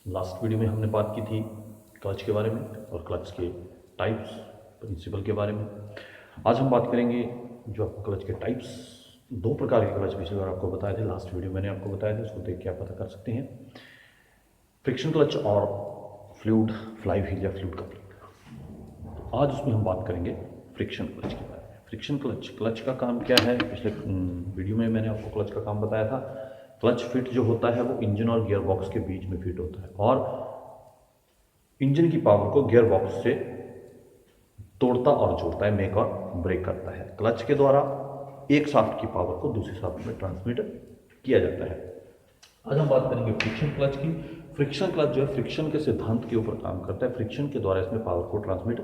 Last video में हमने बात की थी क्लच के बारे में और क्लच के टाइप्स, प्रिंसिपल के बारे में। आज हम बात करेंगे जो आपको क्लच के टाइप्स, दो प्रकार के क्लच पिछली बार आपको बताए थे, लास्ट वीडियो मैंने आपको बताए थे, उसको देख के आप पता कर सकते हैं। फ्रिक्शन क्लच और फ्लूइड फ्लाई व्हील या फ्लूइड कपलिंग। आज उसमें हम बात करेंगे फ्रिक्शन क्लच के बारे में। फ्रिक्शन क्लच का काम क्या है? पिछले वीडियो में मैंने आपको क्लच का काम बताया था। क्लच फिट जो होता है वो इंजन और गियर बॉक्स के बीच में फिट होता है और इंजन की पावर को गियर बॉक्स से तोड़ता और जोड़ता है, मेक और ब्रेक करता है। क्लच के द्वारा एक शाफ्ट की पावर को दूसरे शाफ्ट में ट्रांसमिट किया जाता है। आज हम बात करेंगे फ्रिक्शन क्लच की। फ्रिक्शन क्लच जो है फ्रिक्शन के सिद्धांत के ऊपर काम करता है। फ्रिक्शन के द्वारा इसमें पावर को ट्रांसमिट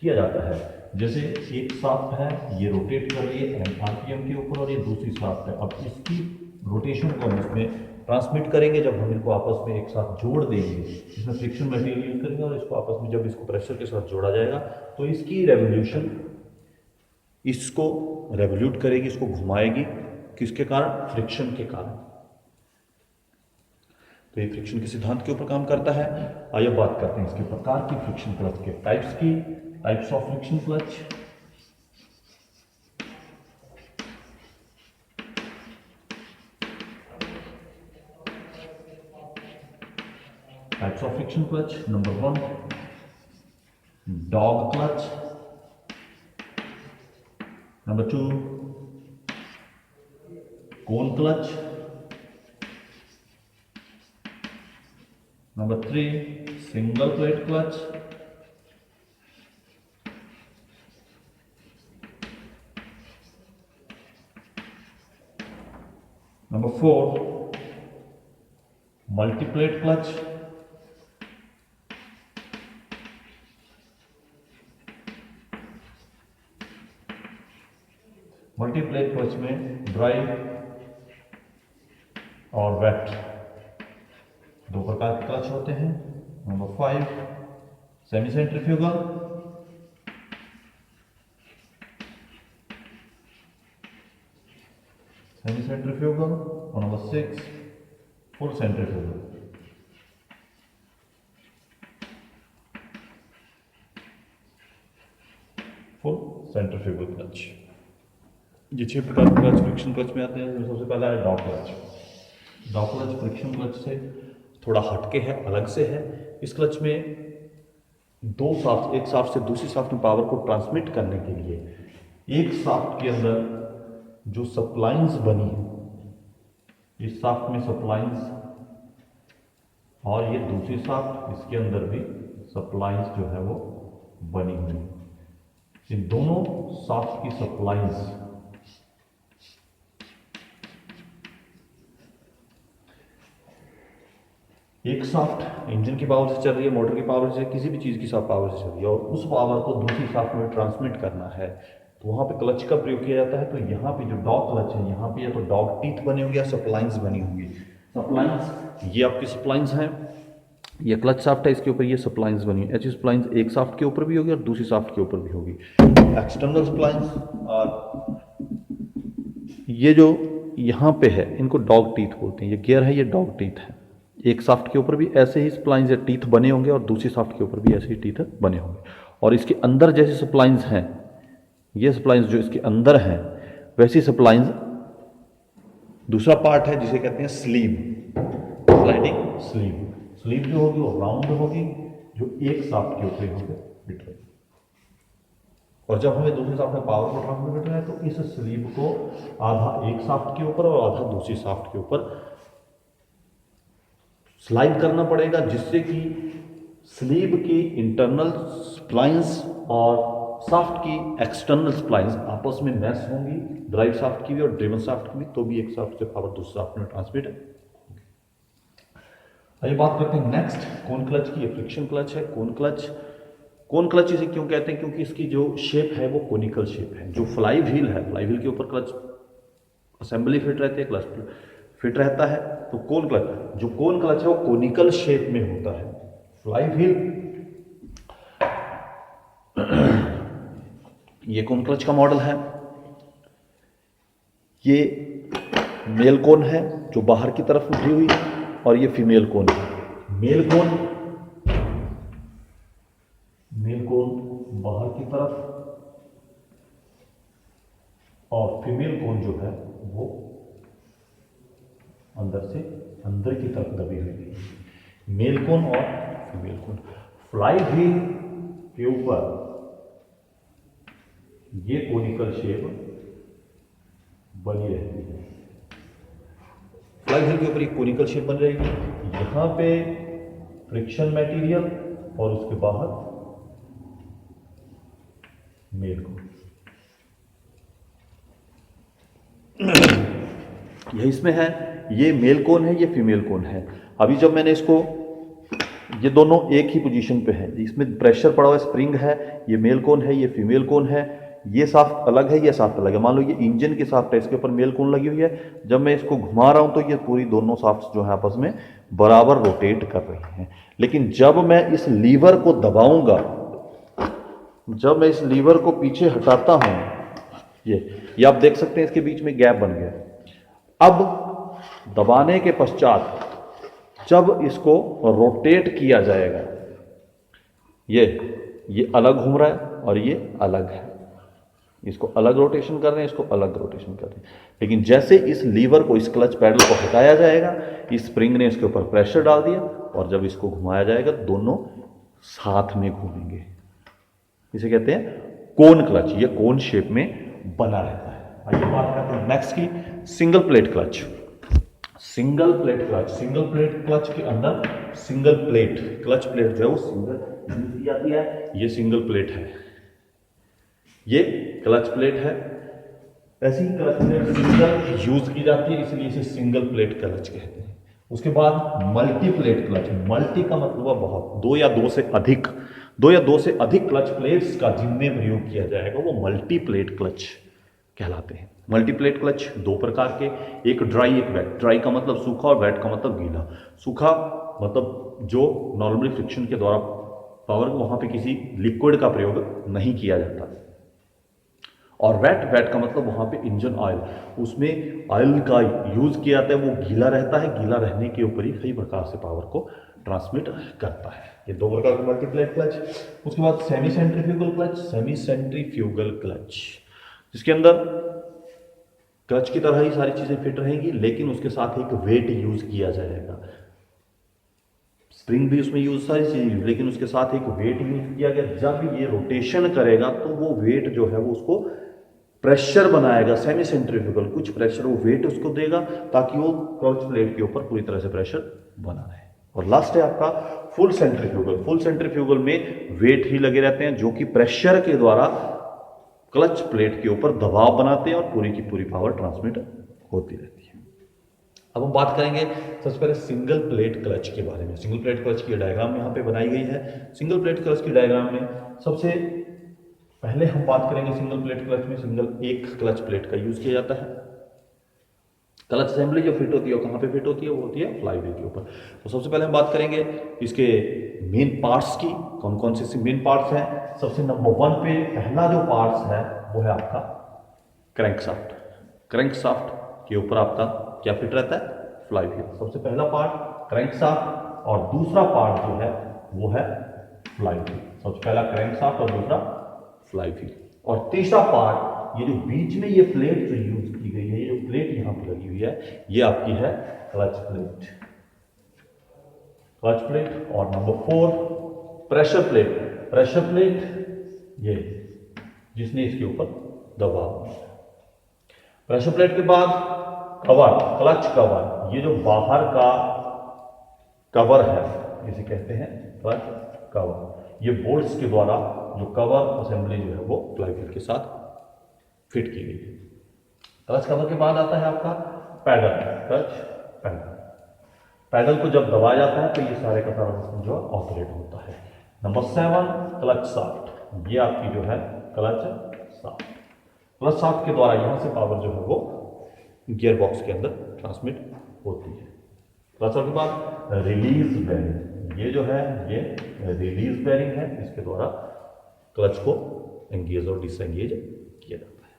किया जाता है। जैसे एक शाफ्ट है, ये रोटेट कर रही है आरपीएम के ऊपर और ये दूसरी शाफ्ट है। अब इसकी रोटेशन को हम इसमें ट्रांसमिट करेंगे। जब हम इनको आपस में एक साथ जोड़ देंगे, इसमें फ्रिक्शन मटेरियल यूज करेंगे और इसको आपस में जब इसको प्रेशर के साथ जोड़ा जाएगा तो इसकी रेवोल्यूशन इसको रेवोल्यूट करेगी, इसको घुमाएगी। किसके कारण? फ्रिक्शन के कारण। तो ये फ्रिक्शन के सिद्धांत के ऊपर काम करता है। आइए बात करते हैं इसके प्रकार की, फ्रिक्शन क्लच के टाइप्स की। Types of friction clutch. Types of friction clutch. Number 1, dog clutch. Number 2, cone clutch. Number 3, single plate clutch. Number 4, multi-plate clutch. Multi plate clutch में ड्राई और वेट दो प्रकार के क्लच होते हैं। Number 5, semi centrifugal. और number 6, full centrifugal. Full centrifugal clutch. ये 6 प्रकार के क्लच फ्रिक्शन क्लच में आते हैं। सबसे पहला है dog clutch. Dog clutch friction clutch से थोड़ा हटके है, अलग से है। इस क्लच में दो शाफ्ट, एक शाफ्ट से दूसरी शाफ्ट में पावर को ट्रांसमिट करने के लिए एक शाफ्ट के अंदर जो सप्लाइंस बनी है, इस शाफ्ट में सप्लाइंस और ये दूसरी शाफ्ट, इसके अंदर भी सप्लाइंस जो है वो बनी हुई है। इन दोनों शाफ्ट की सप्लाइंस एक शाफ्ट इंजन की पावर से चल रही है, मोटर की पावर से, किसी भी चीज़ की पावर से चल रही है और उस पावर को दूसरी शाफ्ट में ट्रांसमिट करना है, तो वहाँ पे क्लच का प्रयोग किया जाता है। तो यहाँ पे जो डॉग क्लच है, यहाँ पे या तो डॉग टीथ बने होंगे या सप्लाइंस बनी होंगी। सप्लाइंस, ये आपकी सप्लाइंस हैं, ये क्लच शाफ्ट है, इसके ऊपर ये सप्लाइंस बनी है। ऐसी सप्लाइंस एक शाफ्ट के ऊपर भी होगी और दूसरी शाफ्ट के ऊपर भी होगी। एक्सटर्नल सप्लाइंस, और ये जो यहाँ पे है इनको डॉग टीथ बोलते हैं। ये गियर है, ये डॉग टीथ है। एक शाफ्ट के ऊपर भी ऐसे ही सप्लाइंस या टीथ बने होंगे और दूसरी शाफ्ट के ऊपर भी ऐसे ही टीथ बने होंगे। और इसके अंदर जैसे सप्लाइंस हैं, ये सप्लाइंस जो इसके अंदर हैं, वैसी सप्लाइंस दूसरा पार्ट है जिसे कहते हैं स्लीव, स्लाइडिंग स्लीव। स्लीव जो होगी वो राउंड होगी, जो एक शाफ्ट के ऊपर होकर फिट होगी। और जब हमें दूसरे शाफ्ट में पावर को ट्रांसमिट करना है तो इस स्लीव को आधा एक शाफ्ट के ऊपर और आधा दूसरी शाफ्ट के ऊपर स्लाइड करना पड़ेगा, जिससे कि स्लीव की इंटरनल स्प्लाइंस और शाफ्ट की एक्सटर्नल स्प्लाइंस आपस में मैच होंगी, ड्राइव शाफ्ट की भी और ड्रिवन शाफ्ट की भी, तो भी एक शाफ्ट से पावर दूसरे शाफ्ट में ट्रांसमिट होगी। आइए बात करते हैं नेक्स्ट कोन क्लच की। ये फ्रिक्शन क्लच है। कोन क्लच इसे क्यों कहते हैं? क्योंकि इसकी जो शेप है वो कोनिकल शेप है। जो फ्लाई व्हील है, फ्लाई व्हील के ऊपर क्लच असेंबली फिट रहती है, क्लच फिट रहता है। तो कोन क्लच है वो कोनिकल शेप में होता है। फ्लाई व्हील, ये कोन क्लच का मॉडल है। ये मेल कोन है जो बाहर की तरफ उठी हुई है और ये फीमेल कोन है मेल कोन, मेल कोन बाहर की तरफ और फीमेल कोन जो है वो अंदर से अंदर की तरफ दबी हुई है। मेल कोन और फीमेल कोन। फ्लाई व्हील के ऊपर ये कोनिकल शेप बनी रहती है। फ्लाई व्हील के ऊपर एक कोनिकल शेप बन रहेगी, यहां पे फ्रिक्शन मटेरियल और उसके बाहर मेल कोन। यह इसमें है, ये मेल कोन है, ये फीमेल कोन है। अभी जब मैंने इसको, ये दोनों एक ही पोजीशन पे है, इसमें प्रेशर पड़ा हुआ स्प्रिंग है, ये मेल कोन है, ये फीमेल कोन है, ये साफ्ट अलग है, ये साफ्ट अलग है। मान लो ये इंजन की साफ्ट है, इसके ऊपर मेल कोन लगी हुई है। जब मैं इसको घुमा रहा हूं तो ये पूरी दोनों साफ्ट जो है आपस में बराबर रोटेट कर रही हैं। लेकिन जब मैं इस लीवर को दबाऊंगा, जब मैं इस लीवर को पीछे हटाता हूं, ये आप देख सकते हैं इसके बीच में गैप बन गया। अब दबाने के पश्चात जब इसको रोटेट किया जाएगा, ये अलग घूम रहा है और ये अलग है, इसको अलग रोटेशन कर रहे हैं, इसको अलग रोटेशन कर रहे हैं। लेकिन जैसे इस लीवर को, इस क्लच पैडल को हटाया जाएगा, इस स्प्रिंग ने इसके ऊपर प्रेशर डाल दिया और जब इसको घुमाया जाएगा दोनों साथ में घूमेंगे। इसे कहते हैं कोन क्लच। ये कोन शेप में बना रहता है। आइए बात करते हैं नेक्स्ट की, single plate clutch. Single plate clutch, single plate clutch के अंदर सिंगल प्लेट, क्लच प्लेट जो है वो सिंगल यूज की जाती है। ये सिंगल प्लेट है, ये क्लच प्लेट है। ऐसी ही क्लच प्लेट सिंगल यूज की जाती है, इसलिए इसे सिंगल प्लेट क्लच कहते हैं। उसके बाद मल्टी प्लेट क्लच। मल्टी का मतलब है बहुत, दो या दो से अधिक क्लच प्लेट्स का जिनमें प्रयोग किया जाएगा वो मल्टी प्लेट क्लच कहलाते हैं। मल्टी प्लेट क्लच दो प्रकार के, एक ड्राई एक वेट। ड्राई का मतलब सूखा और वेट का मतलब गीला। सूखा मतलब जो नॉर्मली फ्रिक्शन के द्वारा पावर, वहां पे किसी लिक्विड का प्रयोग नहीं किया जाता। और वेट का मतलब वहां पे इंजन ऑयल, उसमें ऑयल का यूज किया जाता है, वो गीला रहता है। गीला रहने के ऊपर ही कई प्रकार से पावर को ट्रांसमिट करता है। ये दो प्रकार के मल्टीप्लेट क्लच। उसके बाद semi centrifugal clutch. Semi centrifugal clutch जिसके अंदर क्लच की तरह ही सारी चीजें फिट रहेंगी, लेकिन उसके साथ एक वेट यूज किया जाएगा। स्प्रिंग भी उसमें यूज, सारी चीजें यूज, लेकिन उसके साथ एक वेट यूज किया गया। जब ये रोटेशन करेगा तो वो वेट जो है वो उसको प्रेशर बनाएगा। सेमी सेंट्रीफ्यूगल, कुछ प्रेशर वो वेट उसको देगा ताकि वो क्लच प्लेट के ऊपर पूरी तरह से प्रेशर बना रहे। और लास्ट है आपका फुल सेंट्रीफ्यूगल। फुल सेंट्रीफ्यूगल में वेट ही लगे रहते हैं जो कि प्रेशर के द्वारा क्लच प्लेट के ऊपर दबाव बनाते हैं और पूरी की पूरी पावर ट्रांसमिट होती रहती है। अब हम बात करेंगे सबसे पहले सिंगल प्लेट क्लच के बारे में। सिंगल प्लेट क्लच की डायग्राम यहाँ पे बनाई गई है। सिंगल प्लेट क्लच की डायग्राम में सबसे पहले हम बात करेंगे सिंगल प्लेट क्लच में सिंगल एक क्लच प्लेट का यूज किया जाता है। क्लच असेंबली जो फिट होती है वो कहाँ पे फिट होती है? वो होती है फ्लाई व्हील के ऊपर। तो सबसे पहले हम बात करेंगे इसके मेन पार्ट्स की, कौन कौन से मेन पार्ट्स हैं। सबसे नंबर 1 पे पहला जो पार्ट्स है वो है आपका क्रैंकशाफ्ट। क्रैंकशाफ्ट के ऊपर आपका क्या फिट रहता है? Fly wheel. सबसे पहला पार्ट क्रैंकशाफ्ट और दूसरा पार्ट जो है वो है फ्लाई व्हील। सबसे पहला क्रैंकशाफ्ट और दूसरा फ्लाई व्हील। और तीसरा पार्ट ये जो बीच में ये प्लेट जो यूज की गई है, ये जो प्लेट यहां पे लगी हुई है, ये आपकी है क्लच प्लेट। Clutch plate. और number 4 pressure plate. Pressure plate ये जिसने इसके ऊपर दबाव। प्रेशर प्लेट के बाद कवर, क्लच कवर। ये जो बाहर का कवर है इसे कहते हैं क्लच कवर। ये बोल्ट्स के द्वारा जो कवर असेंबली जो है वो फ्लाई व्हील के साथ फिट की गई है। क्लच कवर के बाद आता है आपका पैडल। Clutch pedal. पैडल को जब दबाया जाता है तो ये सारे का सारा सिस्टम जो है ऑपरेट होता है। Number 7 clutch shaft. ये आपकी जो है क्लच शाफ्ट। क्लच शाफ्ट के द्वारा यहां से पावर जो है वो गियर बॉक्स के अंदर ट्रांसमिट होती है। क्लच शाफ्ट के बाद रिलीज बेरिंग। ये जो है ये रिलीज बेरिंग है, इसके द्वारा क्लच को एंगेज और डिसएंगेज किया जाता है।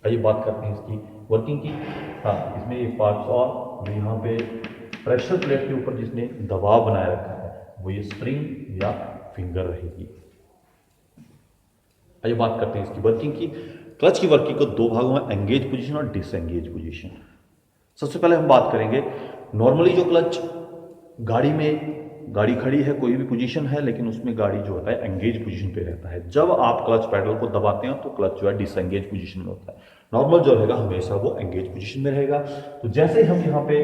आइए बात करते हैं इसकी वर्किंग की। हाँ, इसमें एक पार्ट्स और यहाँ पे प्रेशर प्लेट के ऊपर जिसने दबाव बनाए रखा है वो ये स्प्रिंग या फिंगर रहेगी। आइए बात करते हैं इसकी वर्किंग की। क्लच की वर्किंग को दो भागों में, एंगेज पोजीशन और डिसएंगेज पोजीशन। सबसे पहले हम बात करेंगे नॉर्मली जो क्लच गाड़ी में, गाड़ी खड़ी है कोई भी पोजीशन है लेकिन उसमें गाड़ी जो होता है एंगेज पोजीशन पे रहता है। जब आप क्लच पैडल को दबाते हैं तो क्लच जो है डिसएंगेज पोजीशन में होता है। नॉर्मल जो रहेगा हमेशा वो एंगेज पोजीशन में रहेगा। तो जैसे ही हम यहाँ पे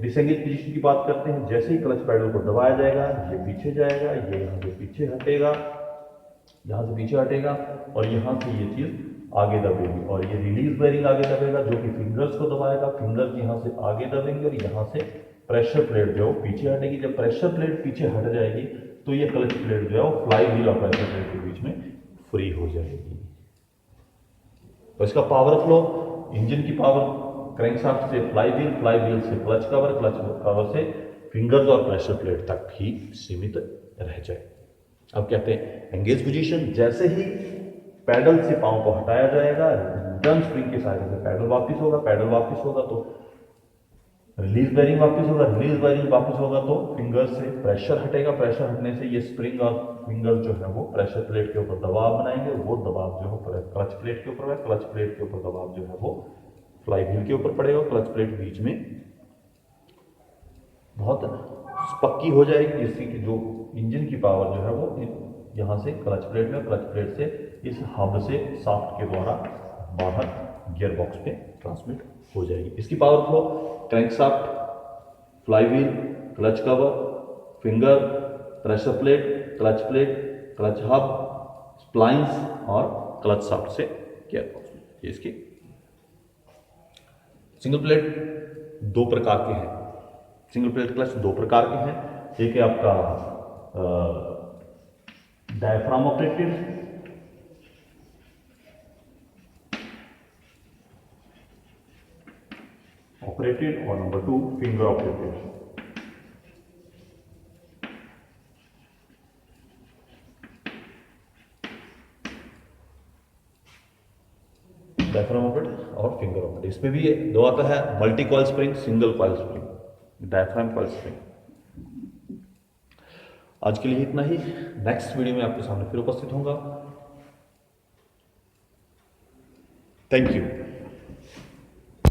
डिसएंगेज पोजीशन की बात करते हैं, जैसे ही क्लच पैडल को दबाया जाएगा ये पीछे जाएगा, ये यहाँ से पीछे हटेगा, यहाँ से पीछे हटेगा और यहाँ से ये चीज आगे दबेगी और ये रिलीज बेरिंग आगे दबेगा जो कि फिंगर्स को दबाएगा। फिंगर्स यहाँ से आगे दबेंगे और यहाँ से प्रेशर प्लेट जो पीछे हटेगी। जब प्रेशर प्लेट पीछे हट जाएगी तो ये क्लच प्लेट जो है वो फ्लाई व्हील और प्रेशर प्लेट के बीच में फ्री हो जाएगी। तो इसका पावर फ्लो, इंजन की पावर क्रैंकशाफ्ट से फ्लाई व्हील से क्लच कवर से फिंगर्स और प्रेशर प्लेट तक ही सीमित रह जाए। अब कहते हैं एंगेज पोजीशन। जैसे ही पैडल से पांव को हटाया जाएगा, रिटर्न स्प्रिंग के सहायता से पैडल वापस होगा तो रिलीज बेरिंग वापस होगा तो फिंगर से प्रेशर हटेगा। प्रेशर हटने से ये स्प्रिंग और फिंगर जो है वो प्रेशर प्लेट के ऊपर दबाव बनाएंगे। वो दबाव जो है क्लच प्लेट के ऊपर है, क्लच प्लेट के ऊपर दबाव जो है वो फ्लाई व्हील के ऊपर पड़ेगा। क्लच प्लेट बीच में बहुत पक्की हो जाएगी जिससे कि जो इंजन की पावर जो है वो यहाँ से क्लच प्लेट में, क्लच प्लेट से इस हब से शाफ्ट के द्वारा बाहर गियर बॉक्स पे ट्रांसमिट हो जाएगी। इसकी power flow crankshaft, fly wheel, clutch cover, finger, pressure plate, clutch hub, splines और क्लच शाफ्ट से गियर बॉक्स में। ये इसकी सिंगल प्लेट दो प्रकार के हैं। सिंगल प्लेट क्लच दो प्रकार के हैं। एक है आपका डायफ्राम ऑपरेटेड और number 2 finger operated. Diaphragm operated और फिंगर ऑपरेटेड। इसमें भी दो आता है, multi coil spring, single coil spring, diaphragm coil spring. आज के लिए इतना ही। नेक्स्ट वीडियो में आपके सामने फिर उपस्थित होऊंगा। Thank you.